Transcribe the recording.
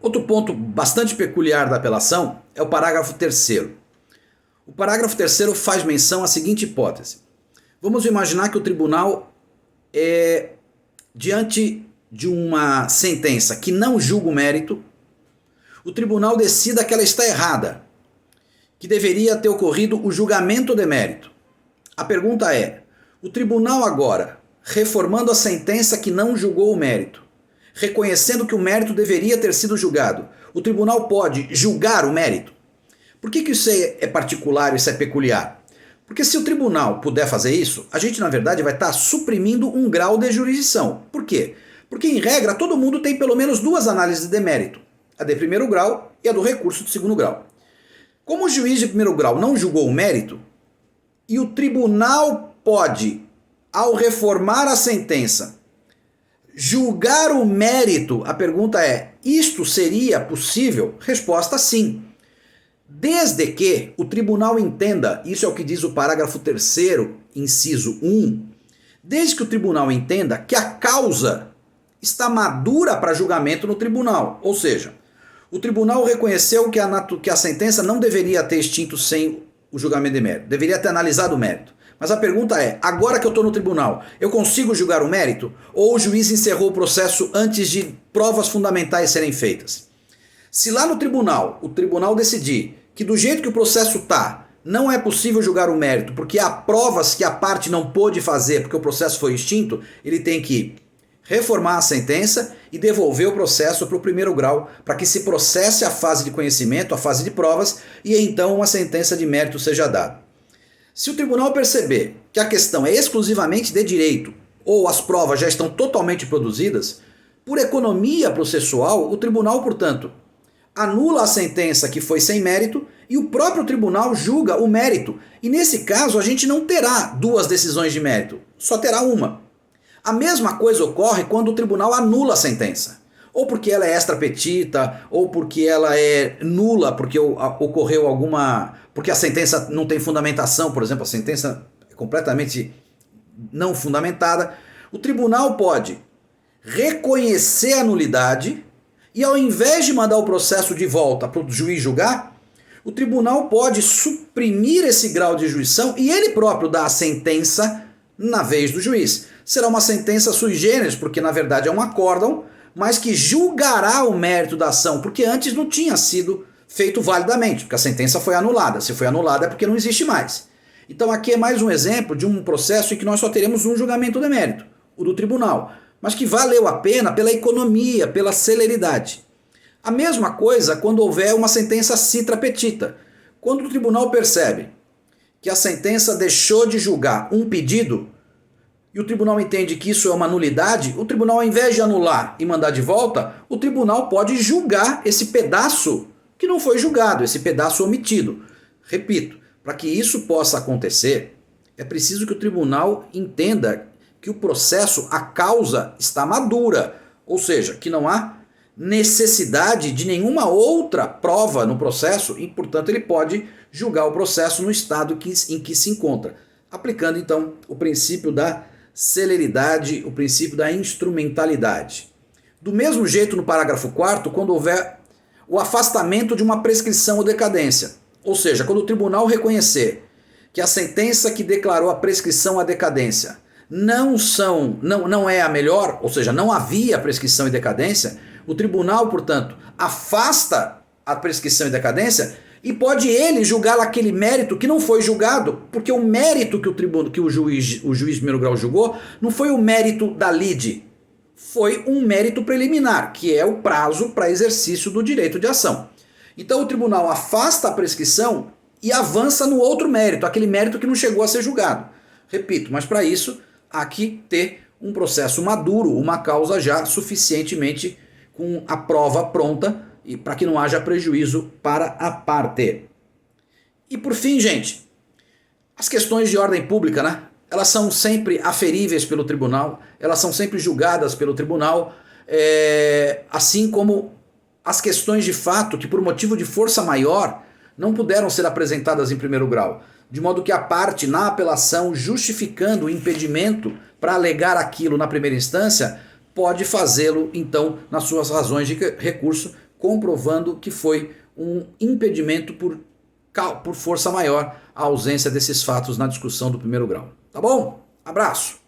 Outro ponto bastante peculiar da apelação é o parágrafo 3º. O parágrafo 3º faz menção à seguinte hipótese. Vamos imaginar que o tribunal diante de uma sentença que não julga o mérito, o tribunal decida que ela está errada, que deveria ter ocorrido o julgamento de mérito. A pergunta é, o tribunal agora, reformando a sentença que não julgou o mérito, reconhecendo que o mérito deveria ter sido julgado, o tribunal pode julgar o mérito? Por que isso é particular, isso é peculiar? Porque se o tribunal puder fazer isso, a gente na verdade vai estar suprimindo um grau de jurisdição. Por quê? Porque em regra todo mundo tem pelo menos duas análises de mérito, a de primeiro grau e a do recurso de segundo grau. Como o juiz de primeiro grau não julgou o mérito, e o tribunal pode, ao reformar a sentença, julgar o mérito, a pergunta é, isto seria possível? Resposta sim. Desde que o tribunal entenda, isso é o que diz o parágrafo 3º, inciso 1, desde que o tribunal entenda que a causa está madura para julgamento no tribunal, ou seja, o tribunal reconheceu que a sentença não deveria ter extinto sem o julgamento de mérito, deveria ter analisado o mérito. Mas a pergunta é, agora que eu estou no tribunal, eu consigo julgar o mérito? Ou o juiz encerrou o processo antes de provas fundamentais serem feitas? Se lá no tribunal, o tribunal decidir que do jeito que o processo está, não é possível julgar o mérito, porque há provas que a parte não pôde fazer porque o processo foi extinto, ele tem que reformar a sentença e devolver o processo para o primeiro grau, para que se processe a fase de conhecimento, a fase de provas, e então uma sentença de mérito seja dada. Se o tribunal perceber que a questão é exclusivamente de direito, ou as provas já estão totalmente produzidas, por economia processual, o tribunal, portanto, anula a sentença que foi sem mérito e o próprio tribunal julga o mérito. E nesse caso a gente não terá duas decisões de mérito, só terá uma. A mesma coisa ocorre quando o tribunal anula a sentença. Ou porque ela é extra petita, ou porque ela é nula, porque ocorreu alguma... porque a sentença não tem fundamentação, por exemplo, a sentença é completamente não fundamentada. O tribunal pode reconhecer a nulidade e ao invés de mandar o processo de volta para o juiz julgar, o tribunal pode suprimir esse grau de jurisdição e ele próprio dar a sentença na vez do juiz. Será uma sentença sui generis, porque na verdade é um acórdão, mas que julgará o mérito da ação, porque antes não tinha sido feito validamente, porque a sentença foi anulada. Se foi anulada é porque não existe mais. Então aqui é mais um exemplo de um processo em que nós só teremos um julgamento de mérito, o do tribunal, mas que valeu a pena pela economia, pela celeridade. A mesma coisa quando houver uma sentença citra petita. Quando o tribunal percebe que a sentença deixou de julgar um pedido e o tribunal entende que isso é uma nulidade, o tribunal, ao invés de anular e mandar de volta, o tribunal pode julgar esse pedaço que não foi julgado, esse pedaço omitido. Repito, para que isso possa acontecer, é preciso que o tribunal entenda que o processo, a causa está madura, ou seja, que não há necessidade de nenhuma outra prova no processo e, portanto, ele pode julgar o processo no estado em que se encontra, aplicando, então, o princípio da celeridade, o princípio da instrumentalidade. Do mesmo jeito, no parágrafo 4º, quando houver o afastamento de uma prescrição ou decadência, ou seja, quando o tribunal reconhecer que a sentença que declarou a prescrição ou a decadência não é a melhor, ou seja, não havia prescrição e decadência, o tribunal, portanto, afasta a prescrição e decadência e pode ele julgar aquele mérito que não foi julgado, porque o mérito que o juiz de primeiro grau julgou não foi o mérito da lide, foi um mérito preliminar, que é o prazo para exercício do direito de ação. Então o tribunal afasta a prescrição e avança no outro mérito, aquele mérito que não chegou a ser julgado. Repito, mas para isso há que ter um processo maduro, uma causa já suficientemente com a prova pronta e para que não haja prejuízo para a parte. E por fim, gente, as questões de ordem pública, né? Elas são sempre aferíveis pelo tribunal, elas são sempre julgadas pelo tribunal, assim como as questões de fato que por motivo de força maior não puderam ser apresentadas em primeiro grau, de modo que a parte na apelação justificando o impedimento para alegar aquilo na primeira instância pode fazê-lo então nas suas razões de recurso comprovando que foi um impedimento por força maior a ausência desses fatos na discussão do primeiro grau. Tá bom? Abraço!